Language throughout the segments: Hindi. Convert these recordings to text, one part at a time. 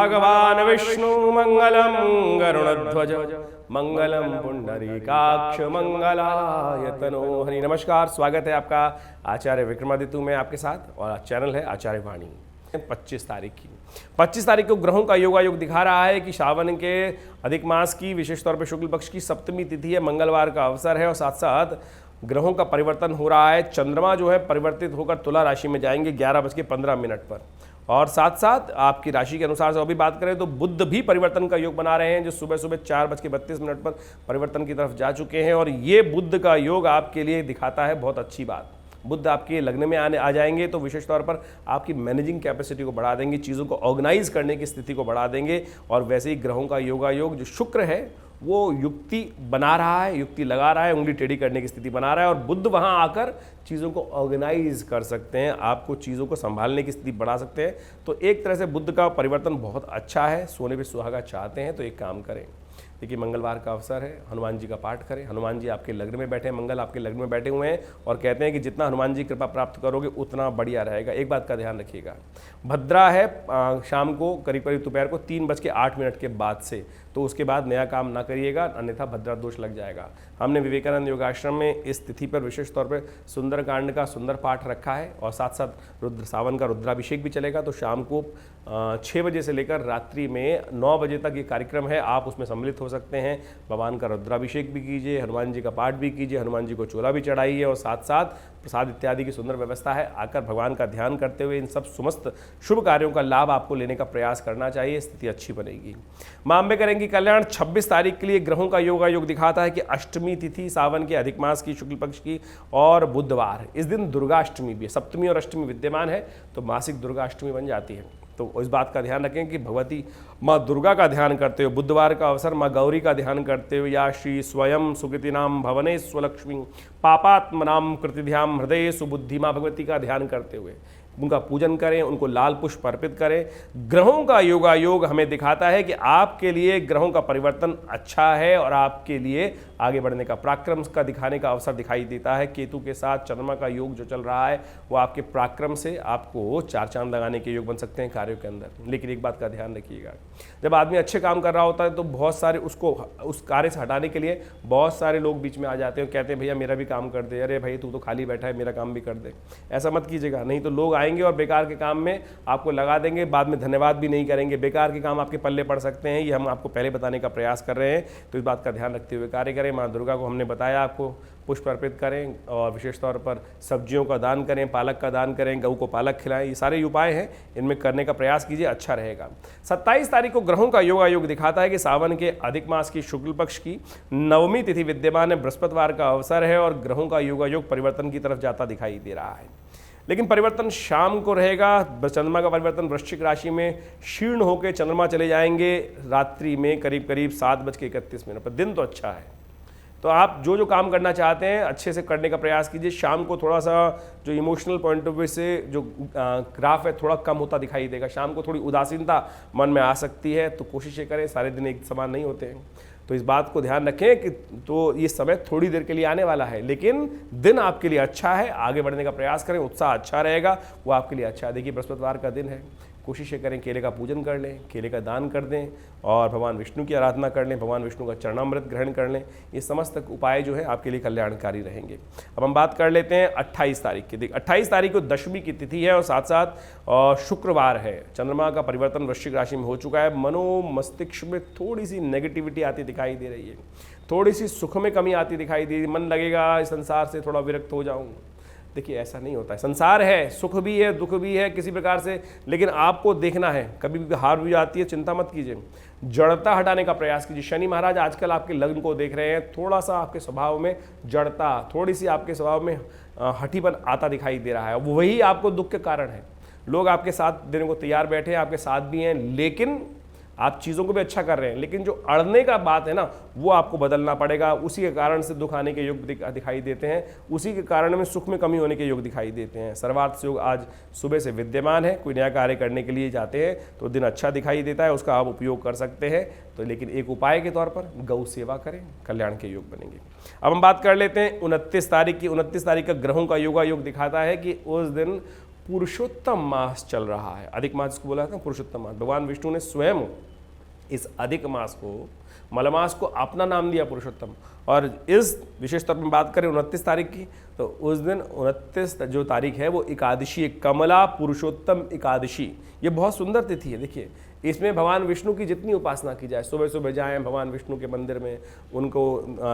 भगवान विष्णु मंगलम गरुड़ध्वज मंगलम पुंडरीकाक्ष मंगलायतनो हरि। नमस्कार, स्वागत है आपका आचार्य विक्रमादित्य में आपके साथ, और चैनल है आचार्य वाणी। 25 तारीख को ग्रहों का योगायोग दिखा रहा है कि सावन के अधिक मास की विशेष तौर पर शुक्ल पक्ष की सप्तमी तिथि है, मंगलवार का अवसर है, और साथ साथ ग्रहों का परिवर्तन हो रहा है। चंद्रमा जो है परिवर्तित होकर तुला राशि में जाएंगे 11:15 पर, और साथ साथ आपकी राशि के अनुसार से अभी बात करें तो बुध भी परिवर्तन का योग बना रहे हैं, जो सुबह 4:32 पर परिवर्तन की तरफ जा चुके हैं। और ये बुध का योग आपके लिए दिखाता है बहुत अच्छी बात। बुध आपके लग्न में आ जाएंगे तो विशेष तौर पर आपकी मैनेजिंग कैपेसिटी को बढ़ा देंगे, चीज़ों को ऑर्गेनाइज करने की स्थिति को बढ़ा देंगे। और वैसे ही ग्रहों का योगायोग जो शुक्र है वो युक्ति बना रहा है, युक्ति लगा रहा है, उंगली टेढ़ी करने की स्थिति बना रहा है, और बुध वहां आकर चीज़ों को ऑर्गेनाइज कर सकते हैं, आपको चीज़ों को संभालने की स्थिति बढ़ा सकते हैं। तो एक तरह से बुध का परिवर्तन बहुत अच्छा है। सोने पे सुहागा चाहते हैं तो एक काम करें, देखिए मंगलवार का अवसर है, हनुमान जी का पाठ करें। हनुमान जी आपके लग्न में बैठे हैं, मंगल आपके लग्न में बैठे हुए हैं, और कहते हैं कि जितना हनुमान जी कृपा प्राप्त करोगे उतना बढ़िया रहेगा। एक बात का ध्यान रखिएगा, भद्रा है शाम को करीब दोपहर को 3:08 के बाद से, तो उसके बाद नया काम ना करिएगा, अन्यथा भद्रा दोष लग जाएगा। हमने विवेकानंद योगाश्रम में इस तिथि पर विशेष तौर पर सुंदरकांड का सुंदर पाठ रखा है, और साथ साथ रुद्र सावन का रुद्राभिषेक भी चलेगा। तो शाम को 6 बजे से लेकर रात्रि में 9 बजे तक ये कार्यक्रम है, आप उसमें सम्मिलित हो सकते हैं। भगवान का रुद्राभिषेक भी कीजिए, हनुमान जी का पाठ भी कीजिए, हनुमान जी को चोला भी चढ़ाइए, और साथ साथ प्रसाद इत्यादि की सुंदर व्यवस्था है। आकर भगवान का ध्यान करते हुए इन सब समस्त शुभ कार्यों का लाभ आपको लेने का प्रयास करना चाहिए, स्थिति अच्छी बनेगी। मां अम्बे करेंगी कल्याण। 26 तारीख के लिए ग्रहों का योगायोग दिखाता है कि अष्टमी तिथि सावन के अधिक मास की शुक्ल पक्ष की, और बुधवार, इस दिन दुर्गाष्टमी भी है। सप्तमी और अष्टमी विद्यमान है तो मासिक दुर्गाष्टमी बन जाती है। तो इस बात का ध्यान रखें कि भगवती माँ दुर्गा का ध्यान करते हुए, बुधवार का अवसर माँ गौरी का ध्यान करते हुए, या श्री स्वयं सुकृतिनाम भवने स्वलक्ष्मी पापात्मनाम कृतिध्याम हृदय सुबुद्धि माँ भगवती का ध्यान करते हुए उनका पूजन करें, उनको लाल पुष्प अर्पित करें। ग्रहों का योगायोग हमें दिखाता है कि आपके लिए ग्रहों का परिवर्तन अच्छा है, और आपके लिए आगे बढ़ने का पराक्रम का दिखाने का अवसर दिखाई देता है। केतु के साथ चंद्रमा का योग जो चल रहा है वो आपके पराक्रम से आपको 4 चांद लगाने के योग बन सकते हैं कार्यों के अंदर। लेकिन एक बात का ध्यान रखिएगा, जब आदमी अच्छे काम कर रहा होता है तो बहुत सारे उसको उस कार्य से हटाने के लिए बहुत सारे लोग बीच में आ जाते हैं, कहते हैं भैया मेरा भी काम कर दे, अरे भाई तू तो खाली बैठा है मेरा काम भी कर दे। ऐसा मत कीजिएगा, नहीं तो लोग आएंगे और बेकार के काम में आपको लगा देंगे, बाद में धन्यवाद भी नहीं करेंगे, बेकार के काम आपके पल्ले पड़ सकते हैं। ये हम आपको पहले बताने का प्रयास कर रहे हैं, तो इस बात का ध्यान रखते हुए कार्य करें। माँ दुर्गा को हमने बताया आपको पुष्प अर्पित करें, और विशेष तौर पर सब्जियों का दान करें, पालक का दान करें, गऊ को पालक खिलाएं। ये सारे उपाय हैं, इनमें करने का प्रयास कीजिए, अच्छा रहेगा। 27 तारीख को ग्रहों का योगायोग दिखाता है कि सावन के अधिक मास की शुक्ल पक्ष की नवमी तिथि विद्यमान है, बृहस्पतिवार का अवसर है, और ग्रहों का योगायोग परिवर्तन की तरफ जाता दिखाई दे रहा है। लेकिन परिवर्तन शाम को रहेगा। चंद्रमा का परिवर्तन वृश्चिक राशि में क्षीण होकर चंद्रमा चले जाएंगे रात्रि में करीब 7:31 पर। दिन तो अच्छा है, तो आप जो काम करना चाहते हैं अच्छे से करने का प्रयास कीजिए। शाम को थोड़ा सा जो इमोशनल पॉइंट ऑफ व्यू से जो ग्राफ है थोड़ा कम होता दिखाई देगा। शाम को थोड़ी उदासीनता मन में आ सकती है, तो कोशिशें करें, सारे दिन एक समान नहीं होते हैं, तो इस बात को ध्यान रखें कि तो ये समय थोड़ी देर के लिए आने वाला है, लेकिन दिन आपके लिए अच्छा है, आगे बढ़ने का प्रयास करें, उत्साह अच्छा रहेगा, वो आपके लिए अच्छा है। देखिए बृहस्पतिवार का दिन है, कोशिशें करें केले का पूजन कर लें, केले का दान कर दें, और भगवान विष्णु की आराधना कर लें, भगवान विष्णु का चरणामृत ग्रहण कर लें। ये समस्त उपाय जो है आपके लिए कल्याणकारी रहेंगे। अब हम बात कर लेते हैं 28 तारीख की। 28 तारीख को दशमी की तिथि है, और साथ साथ शुक्रवार है। चंद्रमा का परिवर्तन वृश्चिक राशि में हो चुका है। मनो मस्तिष्क में थोड़ी सी नेगेटिविटी आती दिखाई दे रही है, थोड़ी सी सुख में कमी आती दिखाई दे रही है, मन लगेगा इस संसार से थोड़ा विरक्त हो जाऊँ। देखिए ऐसा नहीं होता है, संसार है, सुख भी है दुख भी है किसी प्रकार से, लेकिन आपको देखना है, कभी भी हार भी आती है, चिंता मत कीजिए, जड़ता हटाने का प्रयास कीजिए। शनि महाराज आजकल आपके लग्न को देख रहे हैं, थोड़ा सा आपके स्वभाव में जड़ता, थोड़ी सी आपके स्वभाव में हठीपन आता दिखाई दे रहा है, वही आपको दुख के कारण है। लोग आपके साथ देने को तैयार बैठे हैं, आपके साथ भी हैं, लेकिन आप चीज़ों को भी अच्छा कर रहे हैं, लेकिन जो अड़ने का बात है ना वो आपको बदलना पड़ेगा। उसी के कारण से दुख आने के योग दिखाई देते हैं, उसी के कारण में सुख में कमी होने के योग दिखाई देते हैं। सर्वार्थ योग आज सुबह से विद्यमान है, कोई नया कार्य करने के लिए जाते हैं तो दिन अच्छा दिखाई देता है, उसका आप उपयोग कर सकते हैं। तो लेकिन एक उपाय के तौर पर गौ सेवा करें, कल्याण के योग बनेंगे। अब हम बात कर लेते हैं 29 तारीख की। 29 तारीख का ग्रहों का योगा योग दिखाता है कि उस दिन पुरुषोत्तम मास चल रहा है। अधिक मास को बोला था पुरुषोत्तम मास। भगवान विष्णु ने स्वयं इस अधिक मास को, मलमास को अपना नाम दिया पुरुषोत्तम। और इस विशेष तौर पर बात करें 29 तारीख की, तो उस दिन 29 जो तारीख है वो एकादशी है, कमला पुरुषोत्तम एकादशी। ये बहुत सुंदर तिथि है। देखिए, इसमें भगवान विष्णु की जितनी उपासना की जाए, सुबह सुबह जाएं भगवान विष्णु के मंदिर में, उनको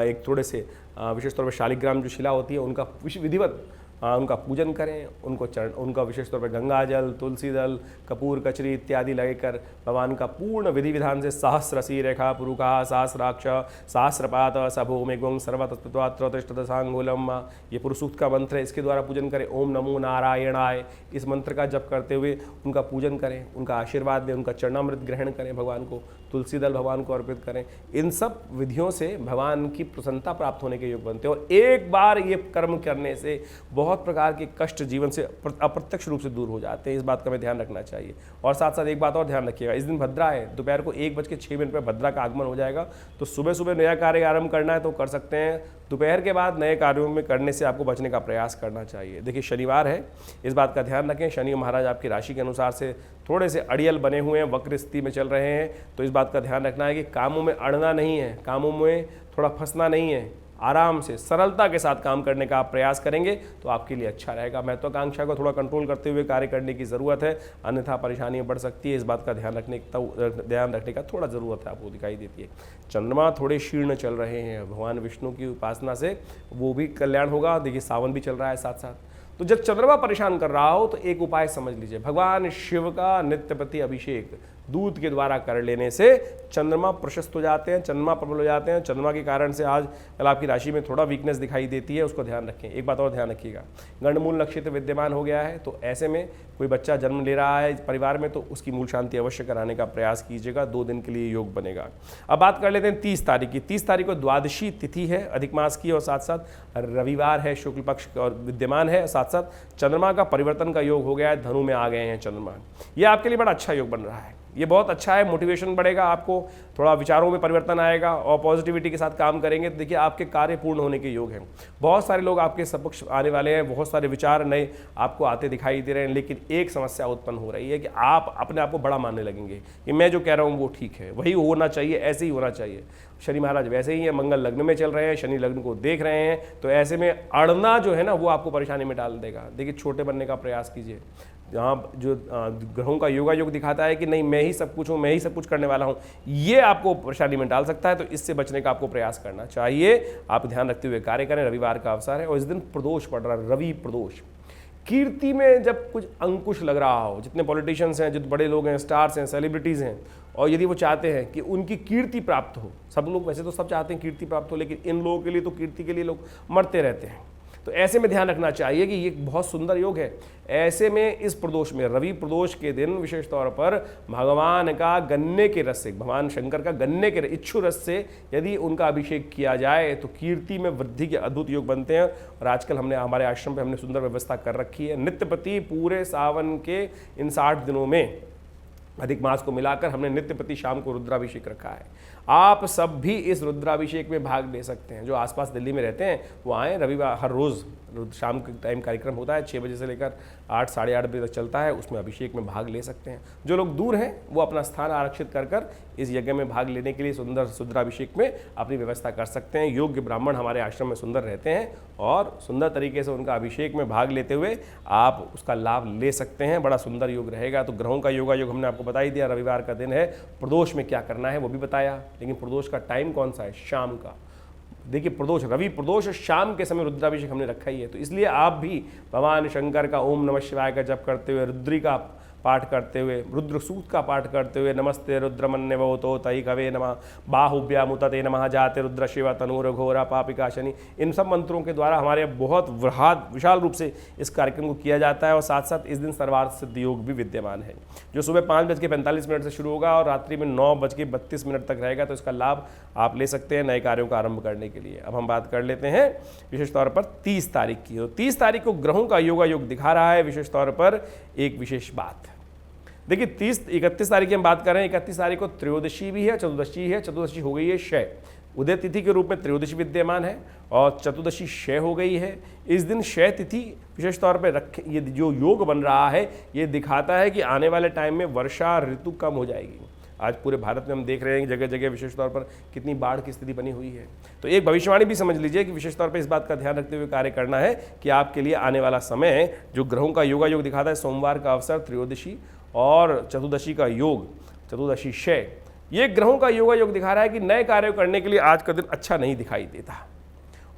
एक थोड़े से विशेष तौर पर शालिग्राम जो शिला होती है उनका विधिवत उनका पूजन करें, उनका विशेष तौर पर गंगा जल, तुलसी दल, कपूर कचरी इत्यादि लगेकर भगवान का पूर्ण विधि विधान से सहस्रसी रेखा पुरुखा सहस्राक्ष सहस्रपात सभूमि गुंग सर्वतत्वात्रोतिष्ठदशांगुलम, ये पुरुष सूक्त का मंत्र है, इसके द्वारा पूजन करें। ओम नमो नारायणाय, इस मंत्र का जप करते हुए उनका पूजन करें, उनका आशीर्वाद दें, उनका चरणामृत ग्रहण करें, भगवान को तुलसी दल भगवान को अर्पित करें। इन सब विधियों से भगवान की प्रसन्नता प्राप्त होने के योग बनते हैं। और एक बार ये कर्म करने से बहुत प्रकार के कष्ट जीवन से अप्रत्यक्ष रूप से दूर हो जाते हैं। इस बात का हमें ध्यान रखना चाहिए। और साथ साथ एक बात और ध्यान रखिएगा, इस दिन भद्रा है, दोपहर को 1:06 पर भद्रा का आगमन हो जाएगा। तो सुबह सुबह नया कार्य आरंभ करना है तो कर सकते हैं, दोपहर के बाद नए कार्यों में करने से आपको बचने का प्रयास करना चाहिए। देखिए, शनिवार है, इस बात का ध्यान रखें। शनि महाराज आपकी राशि के अनुसार से थोड़े से अड़ियल बने हुए हैं, वक्र स्थिति में चल रहे हैं। तो इस बात का ध्यान रखना है कि कामों में अड़ना नहीं है, कामों में थोड़ा फंसना नहीं है, आराम से सरलता के साथ काम करने का आप प्रयास करेंगे तो आपके लिए अच्छा रहेगा। महत्वाकांक्षा को थोड़ा कंट्रोल करते हुए कार्य करने की ज़रूरत है, अन्यथा परेशानियां बढ़ सकती है। इस बात का ध्यान रखने का थोड़ा ज़रूरत है, आपको दिखाई देती है। चंद्रमा थोड़े शीर्ण चल रहे हैं, भगवान विष्णु की उपासना से वो भी कल्याण होगा। देखिए, सावन भी चल रहा है साथ साथ। तो जब चंद्रमा परेशान कर रहा हो तो एक उपाय समझ लीजिए, भगवान शिव का नित्य प्रति अभिषेक दूध के द्वारा कर लेने से चंद्रमा प्रशस्त हो जाते हैं, चंद्रमा प्रबल हो जाते हैं। चंद्रमा के कारण से आज कल आपकी राशि में थोड़ा वीकनेस दिखाई देती है, उसको ध्यान रखें। एक बात और ध्यान रखिएगा, गंडमूल नक्षत्र विद्यमान हो गया है, तो ऐसे में कोई बच्चा जन्म ले रहा है परिवार में तो उसकी मूल शांति अवश्य कराने का प्रयास कीजिएगा। 2 दिन के लिए योग बनेगा। अब बात कर लेते हैं 30 तारीख की। 30 तारीख को द्वादशी तिथि है अधिक मास की, और साथ साथ रविवार है, शुक्ल पक्ष और विद्यमान है। साथ साथ चंद्रमा का परिवर्तन का योग हो गया है, धनु में आ गए हैं चंद्रमा। ये आपके लिए बड़ा अच्छा योग बन रहा है, ये बहुत अच्छा है। मोटिवेशन बढ़ेगा, आपको थोड़ा विचारों में परिवर्तन आएगा और पॉजिटिविटी के साथ काम करेंगे तो देखिए आपके कार्य पूर्ण होने के योग हैं। बहुत सारे लोग आपके समक्ष आने वाले हैं, बहुत सारे विचार नए आपको आते दिखाई दे रहे हैं। लेकिन एक समस्या उत्पन्न हो रही है कि आप अपने आप को बड़ा मानने लगेंगे कि मैं जो कह रहा हूँ वो ठीक है, वही होना चाहिए, ऐसे ही होना चाहिए। शनि महाराज वैसे ही है, मंगल लग्न में चल रहे हैं, शनि लग्न को देख रहे हैं, तो ऐसे में अड़ना जो है ना वो आपको परेशानी में डाल देगा। देखिए, छोटे बनने का प्रयास कीजिए। यहाँ जो ग्रहों का योगा योग दिखाता है कि नहीं मैं ही सब कुछ हूँ, मैं ही सब कुछ करने वाला हूँ, ये आपको परेशानी में डाल सकता है। तो इससे बचने का आपको प्रयास करना चाहिए। आप ध्यान रखते हुए कार्य करें। रविवार का अवसर है और इस दिन प्रदोष पड़ रहा है, रवि प्रदोष। कीर्ति में जब कुछ अंकुश लग रहा हो, जितने पॉलिटिशियंस हैं, जो बड़े लोग हैं, स्टार्स हैं, सेलिब्रिटीज़ हैं, और यदि वो चाहते हैं कि उनकी कीर्ति प्राप्त हो, सब लोग वैसे तो सब चाहते हैं कीर्ति प्राप्त हो, लेकिन इन लोगों के लिए तो कीर्ति के लिए लोग मरते रहते हैं। तो ऐसे में ध्यान रखना चाहिए कि ये बहुत सुंदर योग है। ऐसे में इस प्रदोष में, रवि प्रदोष के दिन विशेष तौर पर भगवान का गन्ने के रस से, भगवान शंकर का गन्ने के इच्छु रस से यदि उनका अभिषेक किया जाए तो कीर्ति में वृद्धि के अद्भुत योग बनते हैं। और आजकल हमने हमारे आश्रम पे हमने सुंदर व्यवस्था कर रखी है। नित्य प्रति पूरे सावन के इन 60 दिनों में अधिक मास को मिलाकर हमने नित्य प्रति शाम को रुद्राभिषेक रखा है। आप सब भी इस रुद्राभिषेक में भाग ले सकते हैं। जो आसपास दिल्ली में रहते हैं वो आएँ, रविवार हर रोज़ शाम के टाइम कार्यक्रम होता है, 6 बजे से लेकर 8 साढ़े 8 बजे तक चलता है, उसमें अभिषेक में भाग ले सकते हैं। जो लोग दूर हैं वो अपना स्थान आरक्षित कर इस यज्ञ में भाग लेने के लिए सुंदर रुद्राभिषेक में अपनी व्यवस्था कर सकते हैं। योग्य ब्राह्मण हमारे आश्रम में सुंदर रहते हैं और सुंदर तरीके से उनका अभिषेक में भाग लेते हुए आप उसका लाभ ले सकते हैं। बड़ा सुंदर योग रहेगा। तो ग्रहों का योगा योग हमने आपको बता ही दिया। रविवार का दिन है, प्रदोष में क्या करना है वो भी बताया, लेकिन प्रदोष का टाइम कौन सा है? शाम का। देखिए, प्रदोष, रवि प्रदोष शाम के समय रुद्राभिषेक हमने रखा ही है। तो इसलिए आप भी भगवान शंकर का ओम नमः शिवाय का जप करते हुए, रुद्री का पाठ करते हुए, रुद्र सूक्त का पाठ करते हुए, नमस्ते रुद्रमन्यवतो तई कवे नमः, बाहुव्यामुतते नमः, जाते रुद्र शिव तनूर घोरा पापिका शनि, इन सब मंत्रों के द्वारा हमारे बहुत विशाल रूप से इस कार्यक्रम को किया जाता है। और साथ साथ इस दिन सर्वार्थ सिद्ध योग भी विद्यमान है, जो सुबह 5:45 से शुरू होगा और रात्रि में 9:32 तक रहेगा। तो इसका लाभ आप ले सकते हैं नए कार्यों का आरंभ करने के लिए। अब हम बात कर लेते हैं विशेष तौर पर 30 तारीख की। तो 30 तारीख को ग्रहों का योगा योग दिखा रहा है विशेष तौर पर एक विशेष बात। देखिए, 31 तारीख की हम बात कर रहे हैं। 31 तारीख को त्रयोदशी भी है, चतुर्दशी है। चतुर्दशी हो गई है क्षय, उदय तिथि के रूप में त्रयोदशी विद्यमान है और चतुर्दशी क्षय हो गई है। इस दिन क्षय तिथि विशेष तौर पर ये जो योग बन रहा है ये दिखाता है कि आने वाले टाइम में वर्षा ऋतु कम हो जाएगी। आज पूरे भारत में हम देख रहे हैं कि जगह जगह विशेष तौर पर कितनी बाढ़ की स्थिति बनी हुई है। तो एक भविष्यवाणी भी समझ लीजिए कि विशेष तौर पर इस बात का ध्यान रखते हुए कार्य करना है कि आपके लिए आने वाला समय जो ग्रहों का योगायोग दिखाता है, सोमवार का अवसर, त्रयोदशी और चतुर्दशी का योग, चतुर्दशी क्षय, ये ग्रहों का योगायोग दिखा रहा है कि नए कार्य करने के लिए आज का दिन अच्छा नहीं दिखाई देता।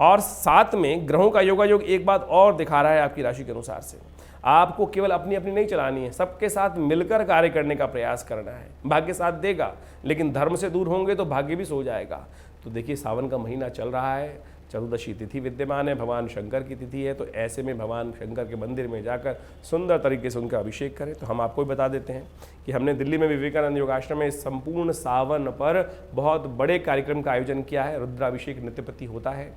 और साथ में ग्रहों का योगायोग एक बात और दिखा रहा है आपकी राशि के अनुसार से, आपको केवल अपनी अपनी नहीं चलानी है, सबके साथ मिलकर कार्य करने का प्रयास करना है। भाग्य साथ देगा, लेकिन धर्म से दूर होंगे तो भाग्य भी सो जाएगा। तो देखिए सावन का महीना चल रहा है, चतुर्दशी तिथि विद्यमान है, भगवान शंकर की तिथि है, तो ऐसे में भगवान शंकर के मंदिर में जाकर सुंदर तरीके से उनका अभिषेक करें। तो हम आपको भी बता देते हैं कि हमने दिल्ली में विवेकानंद योगाश्रम में संपूर्ण सावन पर बहुत बड़े कार्यक्रम का आयोजन किया है। रुद्राभिषेक नित्यप्रति होता है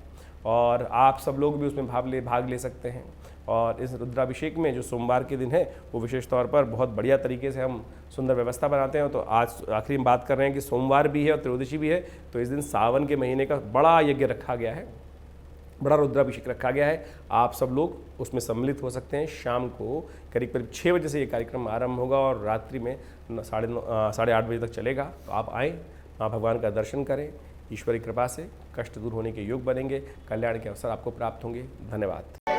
और आप सब लोग भी उसमें भाग ले सकते हैं। और इस रुद्राभिषेक में जो सोमवार के दिन है वो विशेष तौर पर बहुत बढ़िया तरीके से हम सुंदर व्यवस्था बनाते हैं। तो आज आखिरी में बात कर रहे हैं कि सोमवार भी है और त्रयोदशी भी है, तो इस दिन सावन के महीने का बड़ा यज्ञ रखा गया है, बड़ा रुद्राभिषेक रखा गया है। आप सब लोग उसमें सम्मिलित हो सकते हैं। शाम को करीब करीब 6 बजे से ये कार्यक्रम आरंभ होगा और रात्रि में 8:30 बजे तक चलेगा। तो आप आएँ, माँ भगवान का दर्शन करें, ईश्वरी कृपा से कष्ट दूर होने के योग बनेंगे, कल्याण के अवसर आपको प्राप्त होंगे। धन्यवाद।